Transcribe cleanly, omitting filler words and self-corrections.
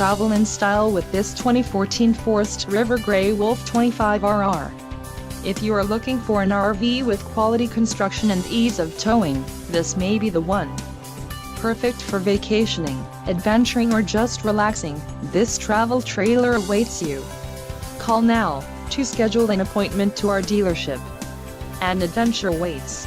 travel in style with this 2014 Forest River Grey Wolf 25RR. If you are looking for an RV with quality construction and ease of towing, this may be the one. Perfect for vacationing, adventuring or just relaxing, this travel trailer awaits you. Call now to schedule an appointment to our dealership. An adventure waits.